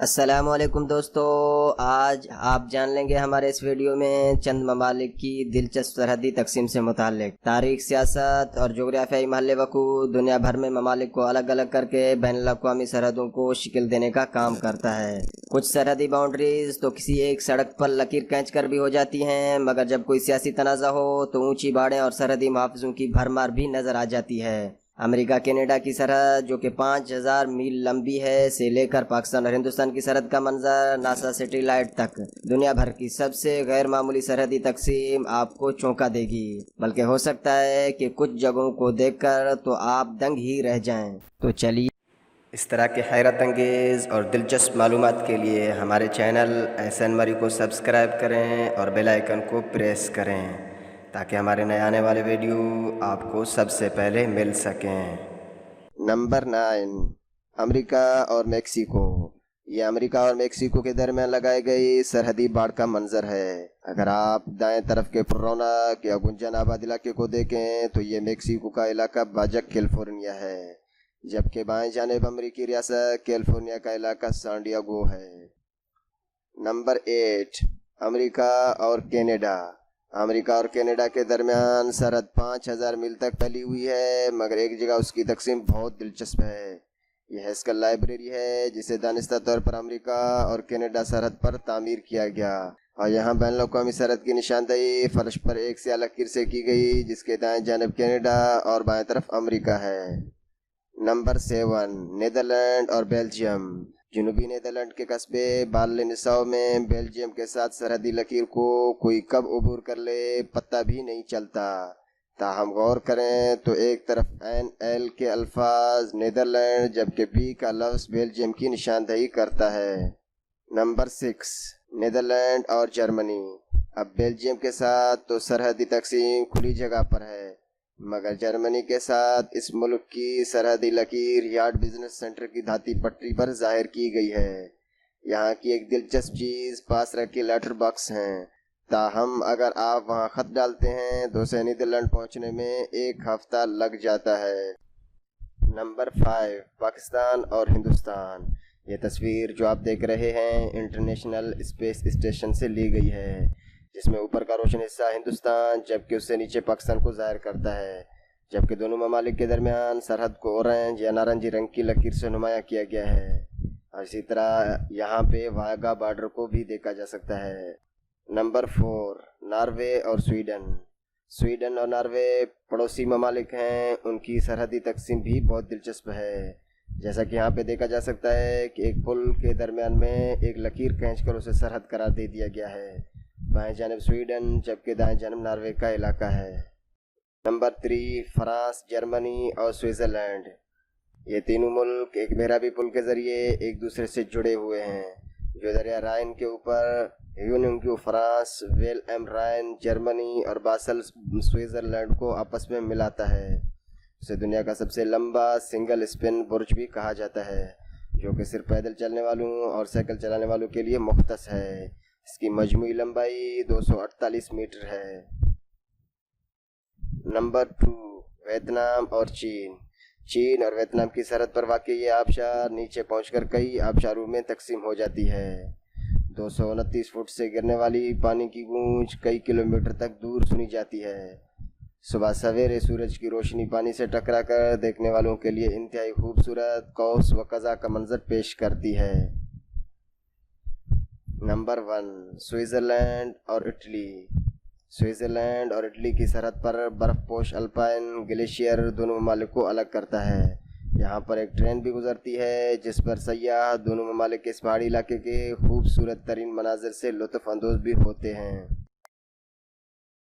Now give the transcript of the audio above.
السلام علیکم دوستو، آج آپ جان لیں گے ہمارے اس ویڈیو میں چند ممالک کی دلچسپ سرحدی تقسیم سے متعلق تاریخ، سیاست اور جغرافیائی محل وقوع دنیا بھر میں ممالک کو الگ الگ کر کے بین الاقوامی سرحدوں کو شکل دینے کا کام کرتا ہے۔ کچھ سرحدی باؤنڈریز تو کسی ایک سڑک پر لکیر کھینچ کر بھی ہو جاتی ہیں، مگر جب کوئی سیاسی تنازع ہو تو اونچی باڑیں اور سرحدی محافظوں کی بھرمار بھی نظر آ جاتی ہے۔ امریکہ کینیڈا کی سرحد جو کہ 5000 میل لمبی ہے سے لے کر پاکستان اور ہندوستان کی سرحد کا منظر ناسا سیٹلائٹ تک دنیا بھر کی سب سے غیر معمولی سرحدی تقسیم آپ کو چونکا دے گی، بلکہ ہو سکتا ہے کہ کچھ جگہوں کو دیکھ کر تو آپ دنگ ہی رہ جائیں۔ تو چلیے اس طرح کے حیرت انگیز اور دلچسپ معلومات کے لیے ہمارے چینل احسن مری کو سبسکرائب کریں اور بیل آئیکن کو پریس کریں تاکہ ہمارے نئے آنے والے ویڈیو آپ کو سب سے پہلے مل سکیں۔ نمبر 9، امریکہ اور میکسیکو۔ یہ امریکہ اور میکسیکو کے درمیان لگائی گئی سرحدی باڑ کا منظر ہے۔ اگر آپ دائیں طرف کے پررونق یا گنجان آباد علاقے کو دیکھیں تو یہ میکسیکو کا علاقہ باجا کیلیفورنیا ہے، جبکہ بائیں جانب امریکی ریاست کیلیفورنیا کا علاقہ سان ڈیاگو ہے۔ نمبر 8، امریکہ اور کینیڈا۔ امریکہ اور کینیڈا کے درمیان سرحد 5000 میل تک پھیلی ہوئی ہے، مگر ایک جگہ اس کی تقسیم بہت دلچسپ ہے۔ یہ ہیسکل لائبریری ہے جسے دانستہ طور پر امریکہ اور کینیڈا سرحد پر تعمیر کیا گیا، اور یہاں بین الاقوامی سرحد کی نشاندہی فرش پر ایک سیاہ لکیر سے کی گئی جس کے دائیں جانب کینیڈا اور بائیں طرف امریکہ ہے۔ نمبر 7، نیدرلینڈ اور بیلجیم۔ جنوبی نیدرلینڈ کے قصبے بالینساؤ میں بیلجیم کے ساتھ سرحدی لکیر کو کوئی کب عبور کر لے پتہ بھی نہیں چلتا، تاہم غور کریں تو ایک طرف این کے الفاظ نیدرلینڈ جبکہ بی کا لفظ بیلجیم کی نشاندہی کرتا ہے۔ نمبر 6، نیدرلینڈ اور جرمنی۔ اب بیلجیم کے ساتھ تو سرحدی تقسیم کھلی جگہ پر ہے، مگر جرمنی کے ساتھ اس ملک کی سرحدی لکیر یارڈ بزنس سینٹر کی دھاتی پٹری پر ظاہر کی گئی ہے۔ یہاں کی ایک دلچسپ چیز پاس رکھے لیٹر باکس ہیں، تاہم اگر آپ وہاں خط ڈالتے ہیں تو اسے نیدرلینڈ پہنچنے میں 1 ہفتہ لگ جاتا ہے۔ نمبر 5، پاکستان اور ہندوستان۔ یہ تصویر جو آپ دیکھ رہے ہیں انٹرنیشنل اسپیس اسٹیشن سے لی گئی ہے، جس میں اوپر کا روشن حصہ ہندوستان جبکہ اس سے نیچے پاکستان کو ظاہر کرتا ہے، جبکہ دونوں ممالک کے درمیان سرحد کو اورنج یا نارنجی رنگ کی لکیر سے نمایاں کیا گیا ہے، اور اسی طرح یہاں پہ واہگہ بارڈر کو بھی دیکھا جا سکتا ہے۔ نمبر 4، ناروے اور سویڈن۔ سویڈن اور ناروے پڑوسی ممالک ہیں، ان کی سرحدی تقسیم بھی بہت دلچسپ ہے، جیسا کہ یہاں پہ دیکھا جا سکتا ہے کہ ایک پل کے درمیان میں ایک لکیر کھینچ کر اسے سرحد قرار دے دیا گیا ہے۔ بائیں جانب سویڈن جبکہ دائیں جانب ناروے کا علاقہ ہے۔ نمبر 3، فرانس، جرمنی اور سوئٹزرلینڈ۔ یہ تینوں ملک ایک محرابی پل کے ذریعے ایک دوسرے سے جڑے ہوئے ہیں، جو دریا رائن کے اوپر یوننگیو France, Weil am Rhein Germany اور باسل سوئٹزرلینڈ کو آپس میں ملاتا ہے۔ اسے دنیا کا سب سے لمبا سنگل اسپن برج بھی کہا جاتا ہے، جو کہ صرف پیدل چلنے والوں اور سائیکل چلانے والوں کے لیے مختص ہے۔ اس کی مجموعی لمبائی 248 میٹر ہے۔ نمبر 2، ویتنام اور چین۔ چین اور ویتنام کی سرحد پر واقع یہ آبشار نیچے پہنچ کر کئی آبشاروں میں تقسیم ہو جاتی ہے۔ 229 فٹ سے گرنے والی پانی کی گونج کئی کلومیٹر تک دور سنی جاتی ہے۔ صبح سویرے سورج کی روشنی پانی سے ٹکرا کر دیکھنے والوں کے لیے انتہائی خوبصورت قوس وقزح کا منظر پیش کرتی ہے۔ نمبر 1، سوئٹزرلینڈ اور اٹلی۔ سوئٹزرلینڈ اور اٹلی کی سرحد پر برف پوش الپائن گلیشیئر دونوں ممالک کو الگ کرتا ہے۔ یہاں پر ایک ٹرین بھی گزرتی ہے جس پر سیاح دونوں ممالک کے اس پہاڑی علاقے کے خوبصورت ترین مناظر سے لطف اندوز بھی ہوتے ہیں۔